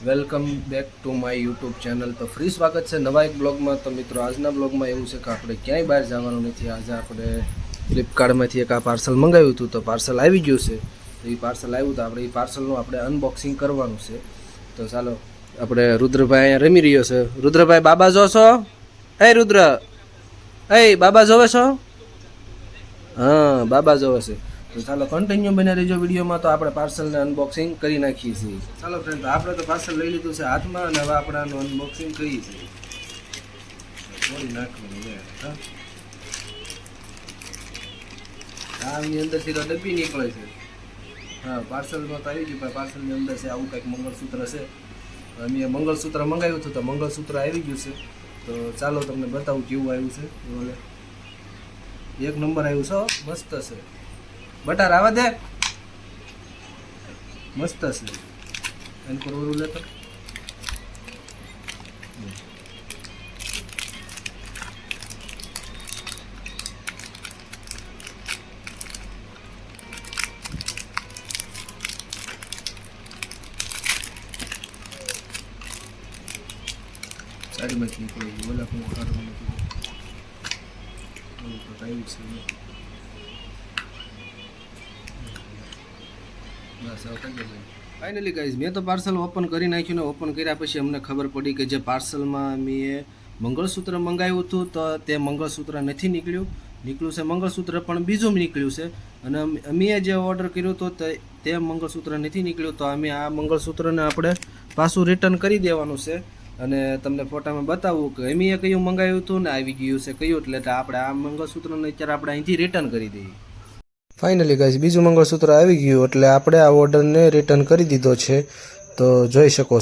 Welcome back to my YouTube channel. તો free સ્વાગત છે નવા એક બ્લોગમાં. તો મિત્રો આજના બ્લોગમાં એવું છે કે આપણે ક્યાંય બહાર જવાનું નથી. આજે આપણે ફ્લિપકાર્ટમાંથી એક આ પાર્સલ મંગાવ્યું હતું, તો પાર્સલ આવી ગયું છે. તો એ પાર્સલ આવ્યું તો આપણે એ પાર્સલનું આપણે અનબોક્સિંગ કરવાનું છે. તો ચાલો, આપણે રુદ્રભાઈ અહીંયા રમી રહ્યો છે. રુદ્રભાઈ બાબા જો છો? એ રુદ્ર, એ બાબા જોવે છો? હા, બાબા જોવે છે. તો ચાલો કન્ટિન્યુ બને રહેજો વિડીયોમાં. તો આપણે પાર્સલને અનબોક્સિંગ કરી નાખીએ છીએ. ચાલો ફ્રેન્ડ, આપણે તો પાર્સલ લઈ લીધું છે હાથમાં અને હવે આપણે આનું અનબોક્સિંગ કરીએ છીએ. થોડી નાખવાની હા, આની અંદરથી તો ડબ્બી નીકળે છે. હા, પાર્સલમાં તો આવી ગયું, પણ પાર્સલની અંદર છે આવું કંઈક મંગળસૂત્ર છે. અમે મંગળસૂત્ર મંગાવ્યું હતું તો મંગળસૂત્ર આવી ગયું છે. તો ચાલો તમને બતાવું કેવું આવ્યું છે. બોલે એક નંબર આવ્યું છે, મસ્ત છે. બટાર આવા દે, મસ્ત છે. એન પર ઓરું લેતો સાડીમાંથી નીકળી ગયું. બોલા પણ કાઢવાનું નથી. તો ટાઈમ છે બસ આવ કરી દેજો. ફાઇનલી ગાઈઝ, મેં તો પાર્સલ ઓપન કરી નાખ્યું ને ઓપન કર્યા પછી અમને ખબર પડી કે જે પાર્સલમાં મેં મંગળસૂત્ર મંગાવ્યું હતું તો તે મંગળસૂત્ર નથી નીકળ્યું છે મંગળસૂત્ર પણ બીજું નીકળ્યું છે. અને અમે જે ઓર્ડર કર્યું હતું તે મંગળસૂત્ર નથી નીકળ્યું. તો અમે આ મંગળસૂત્રને આપણે પાછું રિટર્ન કરી દેવાનું છે. અને તમને ફોટામાં બતાવું કે અમે કયું મંગાવ્યું હતું ને આવી ગયું છે કયું, એટલે આપણે આ મંગળસૂત્રને અત્યારે આપણે અહીંથી રિટર્ન કરી દઈએ. ફાઇનલી ગાઈઝ, બીજું મંગળસૂત્ર આવી ગયું એટલે આપણે આ ઓર્ડરને રિટર્ન કરી દીધો છે. તો જોઈ શકો